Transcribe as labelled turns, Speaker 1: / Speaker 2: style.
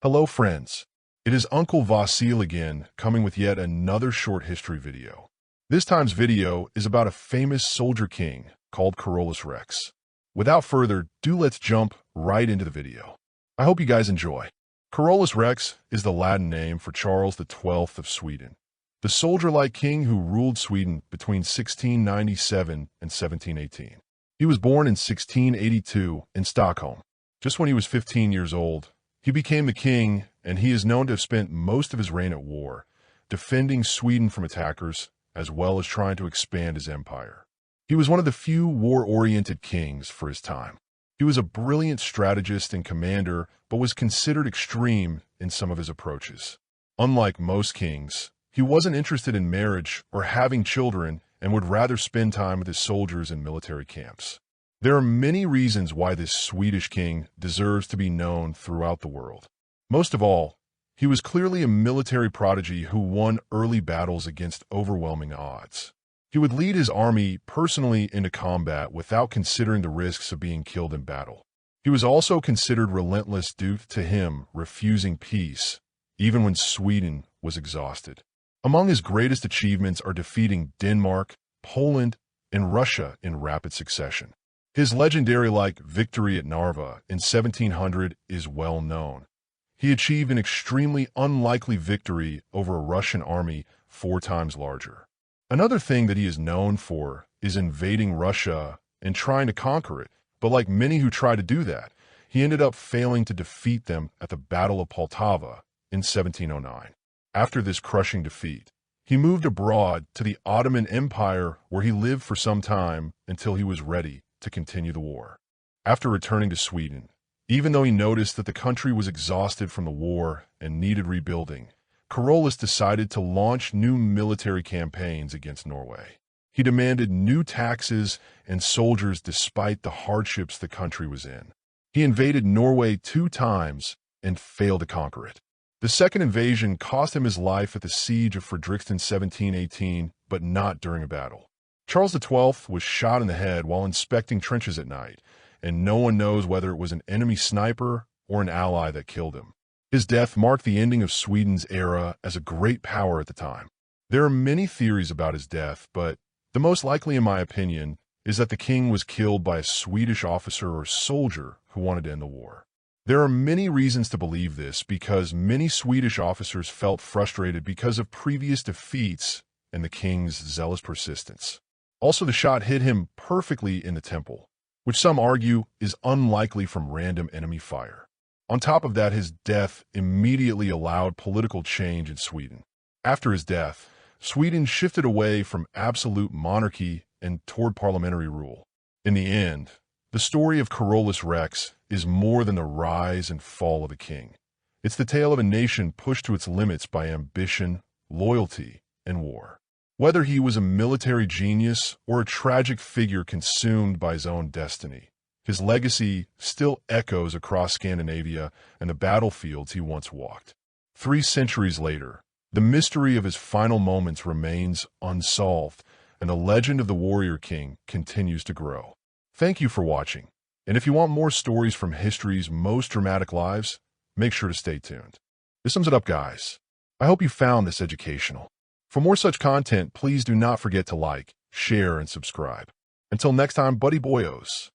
Speaker 1: Hello friends, it is Uncle Vasil again, coming with yet another short history video. This time's video is about a famous soldier king called Carolus Rex. Without further ado, let's jump right into the video. I hope you guys enjoy. Carolus Rex is the Latin name for Charles XII of Sweden, the soldier-like king who ruled Sweden between 1697 and 1718. He was born in 1682 in Stockholm. Just when he was 15 years old, he became the king, and he is known to have spent most of his reign at war, defending Sweden from attackers, as well as trying to expand his empire. He was one of the few war-oriented kings for his time. He was a brilliant strategist and commander, but was considered extreme in some of his approaches. Unlike most kings, he wasn't interested in marriage or having children and would rather spend time with his soldiers in military camps. There are many reasons why this Swedish king deserves to be known throughout the world. Most of all, he was clearly a military prodigy who won early battles against overwhelming odds. He would lead his army personally into combat without considering the risks of being killed in battle. He was also considered relentless due to him refusing peace, even when Sweden was exhausted. Among his greatest achievements are defeating Denmark, Poland, and Russia in rapid succession. His legendary-like victory at Narva in 1700 is well known. He achieved an extremely unlikely victory over a Russian army 4 times larger. Another thing that he is known for is invading Russia and trying to conquer it, but like many who try to do that, he ended up failing to defeat them at the Battle of Poltava in 1709. After this crushing defeat, he moved abroad to the Ottoman Empire, where he lived for some time until he was ready to continue the war. After returning to Sweden, even though he noticed that the country was exhausted from the war and needed rebuilding, Carolus decided to launch new military campaigns against Norway. He demanded new taxes and soldiers despite the hardships the country was in. He invaded Norway 2 times and failed to conquer it. The second invasion cost him his life at the siege of Fredrikstad in 1718, but not during a battle. Charles XII was shot in the head while inspecting trenches at night, and no one knows whether it was an enemy sniper or an ally that killed him. His death marked the ending of Sweden's era as a great power at the time. There are many theories about his death, but the most likely, in my opinion, is that the king was killed by a Swedish officer or soldier who wanted to end the war. There are many reasons to believe this because many Swedish officers felt frustrated because of previous defeats and the king's zealous persistence. Also, the shot hit him perfectly in the temple, which some argue is unlikely from random enemy fire. On top of that, his death immediately allowed political change in Sweden. After his death, Sweden shifted away from absolute monarchy and toward parliamentary rule. In the end, the story of Carolus Rex is more than the rise and fall of a king. It's the tale of a nation pushed to its limits by ambition, loyalty, and war. Whether he was a military genius or a tragic figure consumed by his own destiny, his legacy still echoes across Scandinavia and the battlefields he once walked. 3 centuries later, the mystery of his final moments remains unsolved, and the legend of the warrior king continues to grow. Thank you for watching, and if you want more stories from history's most dramatic lives, make sure to stay tuned. This sums it up, guys. I hope you found this educational. For more such content, please do not forget to like, share, and subscribe. Until next time, buddy boyos.